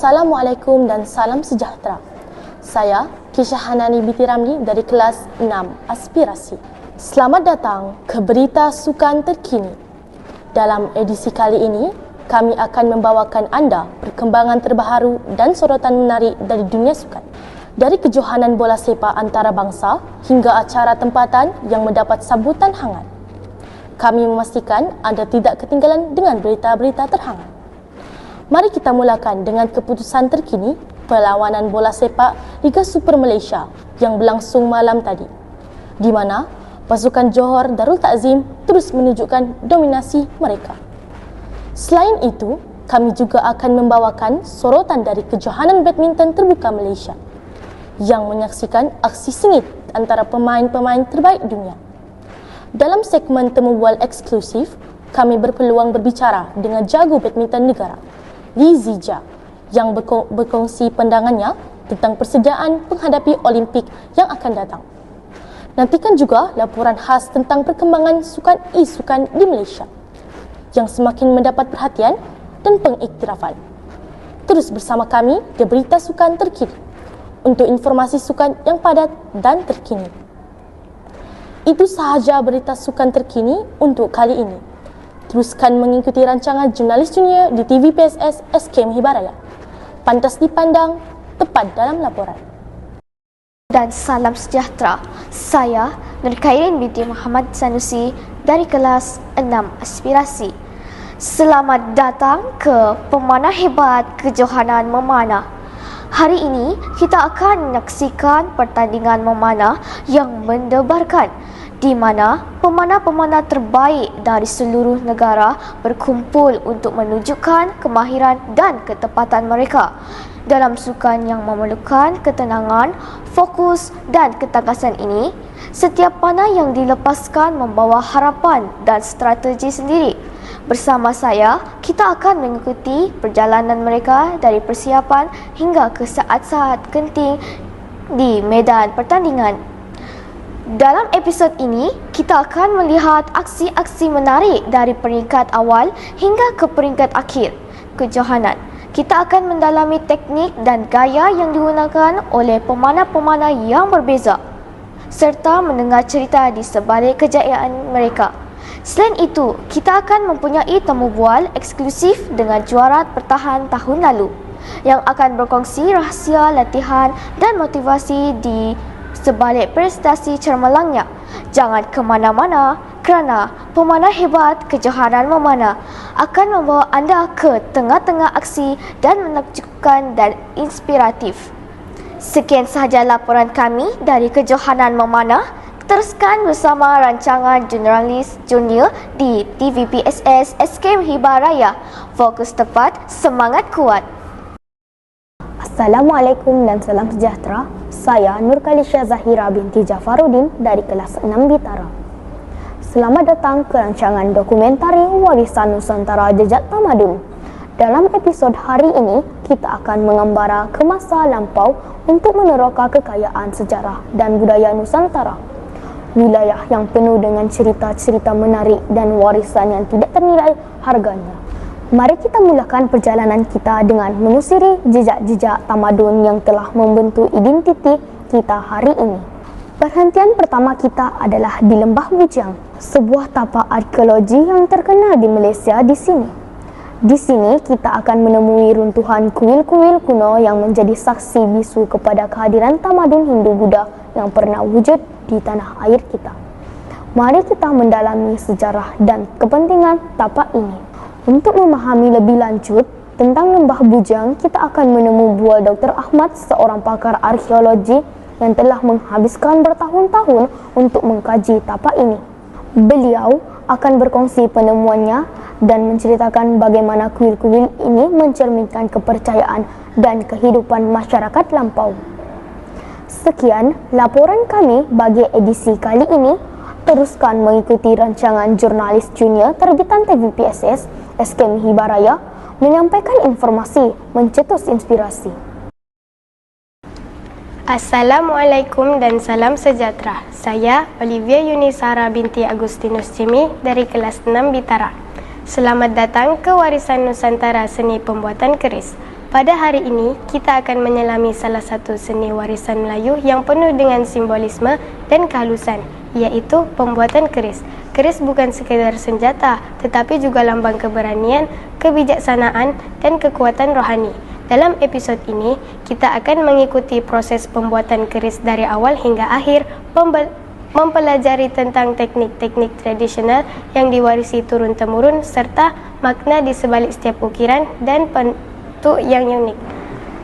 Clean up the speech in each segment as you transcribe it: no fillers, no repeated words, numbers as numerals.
Assalamualaikum dan salam sejahtera. Saya Kisha Hanani binti Ramli dari kelas 6 Aspirasi. Selamat datang ke berita sukan terkini. Dalam edisi kali ini, kami akan membawakan anda perkembangan terbaru dan sorotan menarik dari dunia sukan. Dari kejohanan bola sepak antarabangsa hingga acara tempatan yang mendapat sambutan hangat. Kami memastikan anda tidak ketinggalan dengan berita-berita terhangat. Mari kita mulakan dengan keputusan terkini perlawanan bola sepak Liga Super Malaysia yang berlangsung malam tadi, di mana pasukan Johor Darul Takzim terus menunjukkan dominasi mereka. Selain itu, kami juga akan membawakan sorotan dari kejohanan badminton terbuka Malaysia yang menyaksikan aksi sengit antara pemain-pemain terbaik dunia. Dalam segmen temu bual eksklusif, kami berpeluang berbicara dengan jago badminton negara, Lee Zijia, yang berkongsi pandangannya tentang persediaan menghadapi Olimpik yang akan datang. Nantikan juga laporan khas tentang perkembangan sukan e-sukan di Malaysia yang semakin mendapat perhatian dan pengiktirafan. Terus bersama kami di berita sukan terkini untuk informasi sukan yang padat dan terkini. Itu sahaja berita sukan terkini untuk kali ini. Teruskan mengikuti rancangan Jurnalis Junior di TV PSS SKM Hibaraya. Pantas dipandang, tepat dalam laporan. Dan salam sejahtera. Saya Nur Khairin binti Muhammad Sanusi dari kelas 6 Aspirasi. Selamat datang ke Pemanah Hebat Kejohanan Memanah. Hari ini kita akan menyaksikan pertandingan memanah yang mendebarkan, di mana pemanah-pemanah terbaik dari seluruh negara berkumpul untuk menunjukkan kemahiran dan ketepatan mereka dalam sukan yang memerlukan ketenangan, fokus dan ketangkasan ini. Setiap panah yang dilepaskan membawa harapan dan strategi sendiri. Bersama saya, kita akan mengikuti perjalanan mereka dari persiapan hingga ke saat-saat genting di medan pertandingan. Dalam episod ini, kita akan melihat aksi-aksi menarik dari peringkat awal hingga ke peringkat akhir kejohanan. Kita akan mendalami teknik dan gaya yang digunakan oleh pemanah-pemanah yang berbeza serta mendengar cerita di sebalik kejayaan mereka. Selain itu, kita akan mempunyai temu bual eksklusif dengan juara pertahan tahun lalu yang akan berkongsi rahsia latihan dan motivasi di sebalik prestasi cemerlangnya. Jangan ke mana-mana kerana Pemanah Hebat Kejohanan Memanah akan membawa anda ke tengah-tengah aksi dan menakjubkan dan inspiratif. Sekian sahaja laporan kami dari Kejohanan Memanah. Teruskan bersama rancangan Jurnalis Junior di TV PSS SKM Hibaraya. Fokus tepat, semangat kuat. Assalamualaikum dan salam sejahtera. Saya Nur Khalisha Zahira binti Jafaruddin dari kelas 6 Bitara. Selamat datang ke rancangan dokumentari Warisan Nusantara Jejak Tamadun. Dalam episod hari ini, kita akan mengembara ke masa lampau untuk meneroka kekayaan sejarah dan budaya Nusantara. Wilayah yang penuh dengan cerita-cerita menarik dan warisan yang tidak ternilai harganya. Mari kita mulakan perjalanan kita dengan menyusuri jejak-jejak tamadun yang telah membentuk identiti kita hari ini. Perhentian pertama kita adalah di Lembah Bujang, sebuah tapak arkeologi yang terkenal di Malaysia di sini. Di sini kita akan menemui runtuhan kuil-kuil kuno yang menjadi saksi bisu kepada kehadiran tamadun Hindu-Buddha yang pernah wujud di tanah air kita. Mari kita mendalami sejarah dan kepentingan tapak ini. Untuk memahami lebih lanjut tentang Lembah Bujang, kita akan menemui bual Dr. Ahmad, seorang pakar arkeologi yang telah menghabiskan bertahun-tahun untuk mengkaji tapak ini. Beliau akan berkongsi penemuannya dan menceritakan bagaimana kuil-kuil ini mencerminkan kepercayaan dan kehidupan masyarakat lampau. Sekian laporan kami bagi edisi kali ini. Teruskan mengikuti rancangan Jurnalis Junior terbitan TV PSS SKM Hibaraya menyampaikan informasi, mencetus inspirasi. Assalamualaikum dan salam sejahtera. Saya Olivia Yunisara binti Agustinus Jimmy dari kelas 6 Bitara. Selamat datang ke Warisan Nusantara Seni Pembuatan Keris. Pada hari ini, kita akan menyelami salah satu seni warisan Melayu yang penuh dengan simbolisme dan kehalusan, iaitu pembuatan keris. Keris bukan sekadar senjata, tetapi juga lambang keberanian, kebijaksanaan, dan kekuatan rohani. Dalam episod ini, kita akan mengikuti proses pembuatan keris dari awal hingga akhir, mempelajari tentang teknik-teknik tradisional yang diwarisi turun-temurun serta makna di sebalik setiap ukiran dan bentuk yang unik.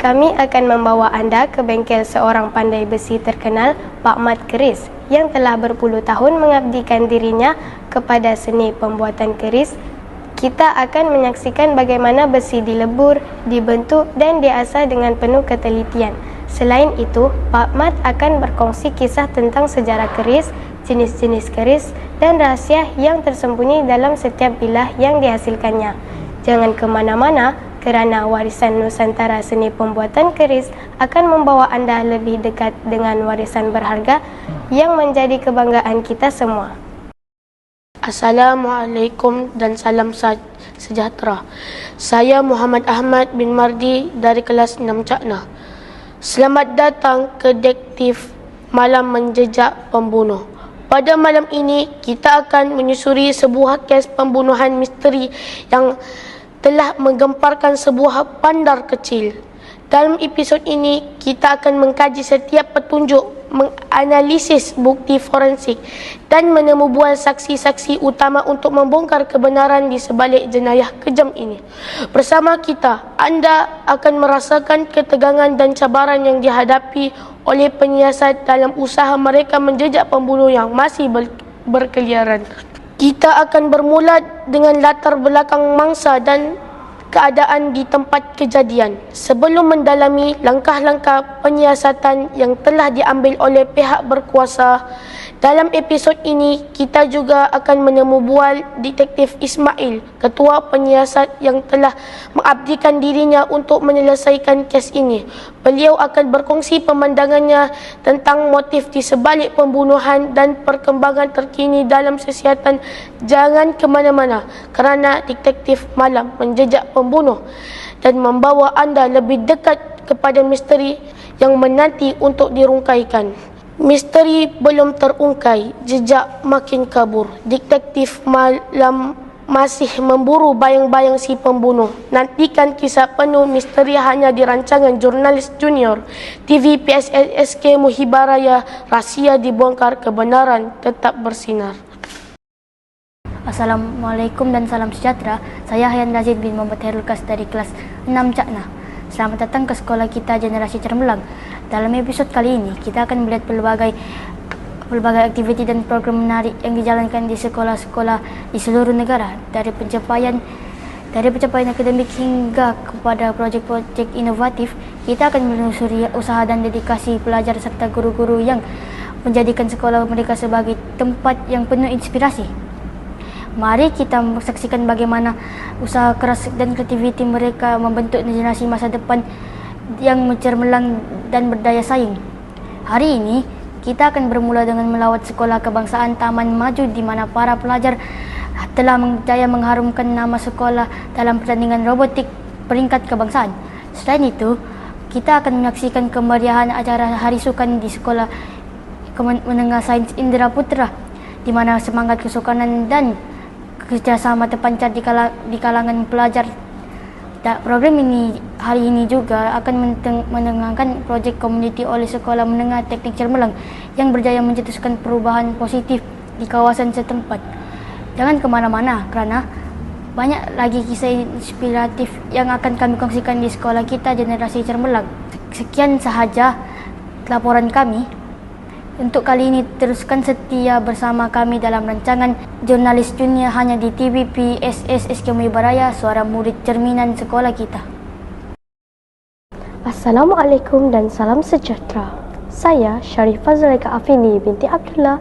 Kami akan membawa anda ke bengkel seorang pandai besi terkenal, Pak Mat Keris, yang telah berpuluh tahun mengabdikan dirinya kepada seni pembuatan keris. Kita akan menyaksikan bagaimana besi dilebur, dibentuk dan diasah dengan penuh ketelitian. Selain itu, Pak Mat akan berkongsi kisah tentang sejarah keris, jenis-jenis keris, dan rahsia yang tersembunyi dalam setiap bilah yang dihasilkannya. Jangan kemana-mana, kerana warisan Nusantara seni pembuatan keris akan membawa anda lebih dekat dengan warisan berharga yang menjadi kebanggaan kita semua. Assalamualaikum dan salam sejahtera. Saya Muhammad Ahmad bin Mardi dari kelas 6 Cakna. Selamat datang ke Detektif Malam Menjejak Pembunuh. Pada malam ini, kita akan menyusuri sebuah kes pembunuhan misteri yang telah menggemparkan sebuah bandar kecil. Dalam episod ini, kita akan mengkaji setiap petunjuk, menganalisis bukti forensik dan menemu bual saksi-saksi utama untuk membongkar kebenaran di sebalik jenayah kejam ini. Bersama kita, anda akan merasakan ketegangan dan cabaran yang dihadapi oleh penyiasat dalam usaha mereka menjejak pembunuh yang masih berkeliaran. Kita akan bermula dengan latar belakang mangsa dan keadaan di tempat kejadian sebelum mendalami langkah-langkah penyiasatan yang telah diambil oleh pihak berkuasa. Dalam episod ini, kita juga akan menemu bual Detektif Ismail, ketua penyiasat yang telah mengabdikan dirinya untuk menyelesaikan kes ini. Beliau akan berkongsi pemandangannya tentang motif di sebalik pembunuhan dan perkembangan terkini dalam siasatan. Jangan ke mana-mana kerana Detektif Malam Menjejak Pembunuh dan membawa anda lebih dekat kepada misteri yang menanti untuk dirungkaikan. Misteri belum terungkai, jejak makin kabur. Detektif Malam masih memburu bayang-bayang si pembunuh. Nantikan kisah penuh misteri hanya di rancangan Jurnalis Junior TV PSLSK Muhibaraya. Rahsia dibongkar, kebenaran tetap bersinar. Assalamualaikum dan salam sejahtera. Saya Hayan Razid bin Muhammad Hairul Kas dari kelas 6 Cakna. Selamat datang ke sekolah kita Generasi Cermelang. Dalam episod kali ini, kita akan melihat pelbagai aktiviti dan program menarik yang dijalankan di sekolah-sekolah di seluruh negara, dari pencapaian akademik hingga kepada projek-projek inovatif. Kita akan menelusuri usaha dan dedikasi pelajar serta guru-guru yang menjadikan sekolah mereka sebagai tempat yang penuh inspirasi. Mari kita saksikan bagaimana usaha keras dan kreativiti mereka membentuk generasi masa depan yang mencermelang dan berdaya saing. Hari ini, kita akan bermula dengan melawat sekolah kebangsaan Taman Maju di mana para pelajar telah berjaya mengharumkan nama sekolah dalam pertandingan robotik peringkat kebangsaan. Selain itu, kita akan menyaksikan kemeriahan acara Hari Sukan di Sekolah Menengah Sains Indra Putra, di mana semangat kesukanan dan kerjasama terpancar di kalangan pelajar. Program ini hari ini juga akan menengahkan projek komuniti oleh Sekolah Menengah Teknik Cermelang yang berjaya mencetuskan perubahan positif di kawasan setempat. Jangan kemana-mana kerana banyak lagi kisah inspiratif yang akan kami kongsikan di sekolah kita Generasi Cermelang. Sekian sahaja laporan kami. Untuk kali ini, teruskan setia bersama kami dalam rancangan Jurnalis Junior hanya di TVP SSK Muhibaraya, suara murid cerminan sekolah kita. Assalamualaikum dan salam sejahtera. Saya Sharifah Zulaika Afini binti Abdullah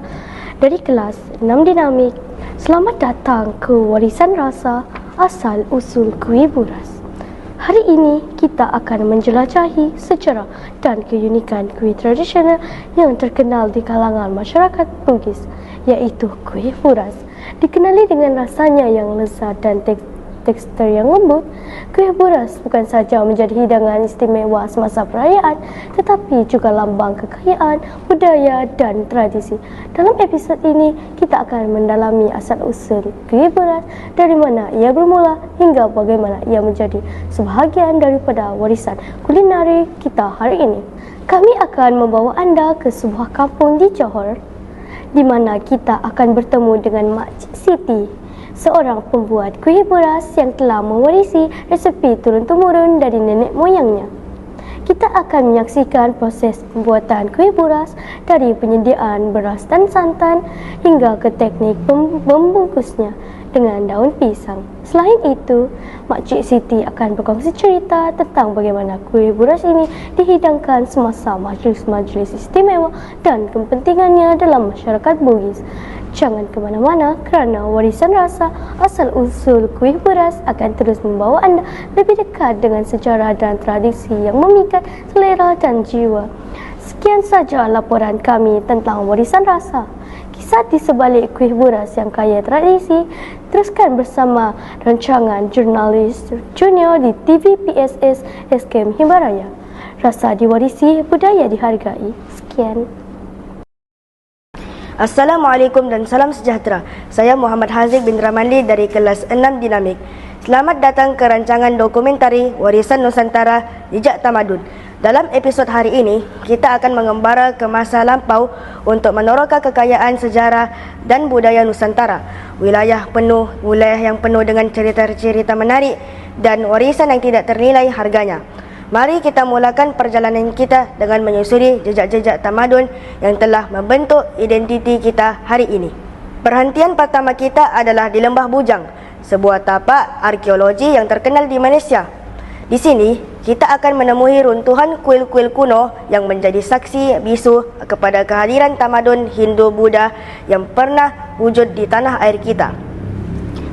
dari kelas 6 Dinamik. Selamat datang ke Warisan Rasa Asal Usul Kuih Buras. Hari ini kita akan menjelajahi sejarah dan keunikan kuih tradisional yang terkenal di kalangan masyarakat Bugis, iaitu kuih buras. Dikenali dengan rasanya yang lezat dan tekstur yang lembut, kuih buras bukan saja menjadi hidangan istimewa semasa perayaan, tetapi juga lambang kekayaan, budaya dan tradisi. Dalam episod ini, kita akan mendalami asal-usul kuih buras, dari mana ia bermula hingga bagaimana ia menjadi sebahagian daripada warisan kulineri kita hari ini. Kami akan membawa anda ke sebuah kampung di Johor, di mana kita akan bertemu dengan Makcik Siti, seorang pembuat kuih buras yang telah mewarisi resepi turun-temurun dari nenek moyangnya. Kita akan menyaksikan proses pembuatan kuih buras dari penyediaan beras dan santan hingga ke teknik membungkusnya dengan daun pisang. Selain itu, Makcik Siti akan berkongsi cerita tentang bagaimana kuih buras ini dihidangkan semasa majlis-majlis istimewa dan kepentingannya dalam masyarakat Bugis. Jangan ke mana-mana kerana warisan rasa asal-usul kuih buras akan terus membawa anda lebih dekat dengan sejarah dan tradisi yang memikat selera dan jiwa. Sekian saja laporan kami tentang warisan rasa. Kisah di sebalik kuih buras yang kaya tradisi, teruskan bersama rancangan jurnalis junior di TV PSS SKM Himbaraya. Rasa diwarisi, budaya dihargai. Sekian. Assalamualaikum dan salam sejahtera. Saya Muhammad Haziq bin Ramandi dari kelas 6 Dinamik. Selamat datang ke rancangan dokumentari Warisan Nusantara Jejak Tamadun. Dalam episod hari ini, kita akan mengembara ke masa lampau untuk meneroka kekayaan sejarah dan budaya Nusantara. Wilayah yang penuh dengan cerita-cerita menarik dan warisan yang tidak ternilai harganya. Mari kita mulakan perjalanan kita dengan menyusuri jejak-jejak tamadun yang telah membentuk identiti kita hari ini. Perhentian pertama kita adalah di Lembah Bujang, sebuah tapak arkeologi yang terkenal di Malaysia. Di sini, kita akan menemui runtuhan kuil-kuil kuno yang menjadi saksi bisu kepada kehadiran tamadun Hindu-Buddha yang pernah wujud di tanah air kita.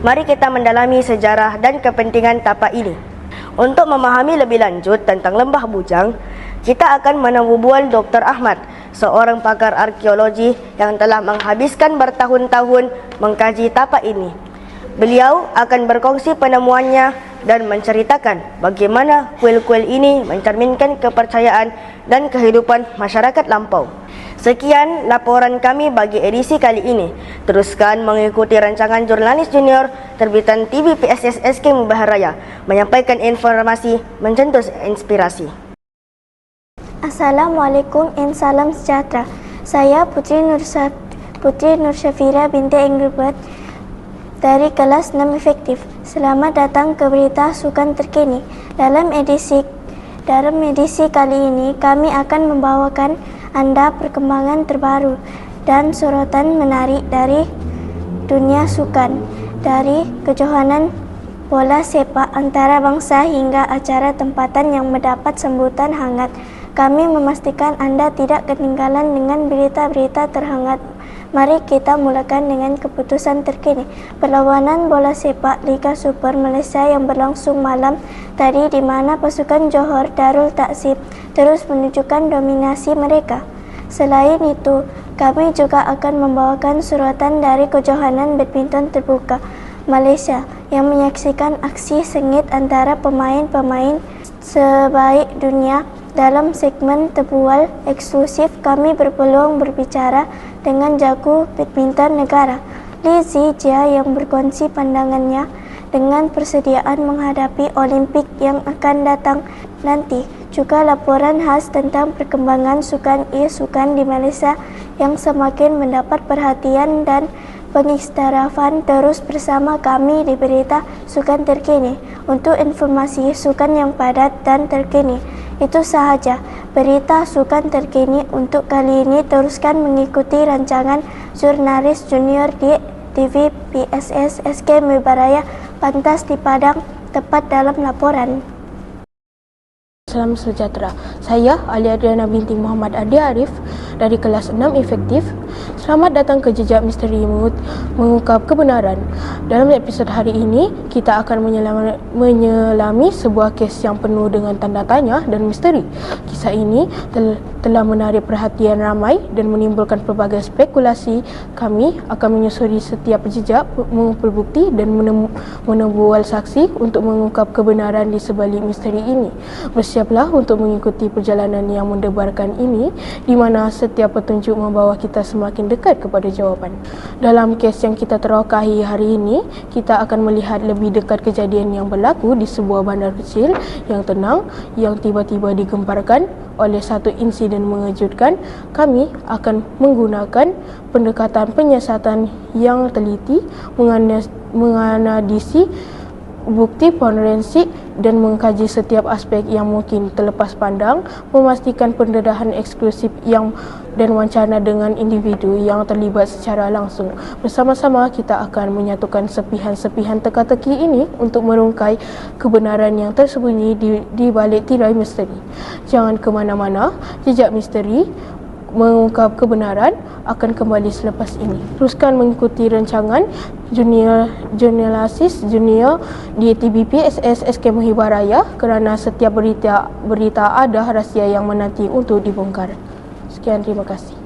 Mari kita mendalami sejarah dan kepentingan tapak ini. Untuk memahami lebih lanjut tentang Lembah Bujang, kita akan menemui Dr. Ahmad, seorang pakar arkeologi yang telah menghabiskan bertahun-tahun mengkaji tapak ini. Beliau akan berkongsi penemuannya dan menceritakan bagaimana kuil-kuil ini mencerminkan kepercayaan dan kehidupan masyarakat lampau. Sekian laporan kami bagi edisi kali ini. Teruskan mengikuti rancangan jurnalis junior terbitan TV PSS SKM Himbaraya, menyampaikan informasi mencetus inspirasi. Assalamualaikum and salam sejahtera. Saya Putri Nur Syafira binti Engelbert dari kelas 6 efektif. Selamat datang ke berita sukan terkini. Dalam edisi kali ini, kami akan membawakan anda perkembangan terbaru dan sorotan menarik dari dunia sukan, dari kejohanan bola sepak antarabangsa hingga acara tempatan yang mendapat sambutan hangat. Kami memastikan anda tidak ketinggalan dengan berita-berita terhangat. Mari kita mulakan dengan keputusan terkini. Perlawanan bola sepak Liga Super Malaysia yang berlangsung malam tadi di mana pasukan Johor Darul Takzim terus menunjukkan dominasi mereka. Selain itu, kami juga akan membawakan suratan dari kejohanan badminton terbuka Malaysia yang menyaksikan aksi sengit antara pemain-pemain sebaik dunia. Dalam segmen terbual eksklusif, kami berpeluang berbicara dengan jago badminton negara, Lee Zijia, yang berkongsi pandangannya dengan persediaan menghadapi Olimpik yang akan datang nanti. Juga laporan khas tentang perkembangan sukan e-sukan di Malaysia yang semakin mendapat perhatian dan pengikhtilafan. Terus bersama kami di berita sukan terkini untuk informasi sukan yang padat dan terkini. Itu sahaja berita sukan terkini untuk kali ini. Teruskan mengikuti rancangan jurnalis junior di TV PSS SKM Himbaraya, pantas di Padang, tepat dalam laporan. Salam sejahtera. Saya Ali Adriana binti Muhammad Adi Arif dari kelas 6 efektif. Selamat datang ke Jejak Misteri Mengungkap Kebenaran. Dalam episod hari ini, kita akan menyelami sebuah kes yang penuh dengan tanda tanya dan misteri. Kisah ini telah menarik perhatian ramai dan menimbulkan pelbagai spekulasi. Kami akan menyusuri setiap jejak, mengumpul bukti dan menemubual saksi untuk mengungkap kebenaran di sebalik misteri ini. Bersiaplah untuk mengikuti perjalanan yang mendebarkan ini, di mana setiap petunjuk membawa kita semakin dekat kepada jawapan. Dalam kes yang kita terokahi hari ini, kita akan melihat lebih dekat kejadian yang berlaku di sebuah bandar kecil yang tenang yang tiba-tiba digemparkan oleh satu insiden mengejutkan. Kami akan menggunakan pendekatan penyiasatan yang teliti, menganalisi bukti forensik dan mengkaji setiap aspek yang mungkin terlepas pandang, memastikan pendedahan eksklusif dan wawancara dengan individu yang terlibat secara langsung. Bersama-sama kita akan menyatukan sepihan-sepihan teka-teki ini untuk merungkai kebenaran yang tersembunyi di balik tirai misteri. Jangan ke mana-mana, Jejak Misteri Mengungkap Kebenaran akan kembali selepas ini. Teruskan mengikuti rancangan Jurnalisis Junior di TBP SS SK Muhibah Raya, kerana setiap berita ada rahsia yang menanti untuk dibongkar. Sekian, terima kasih.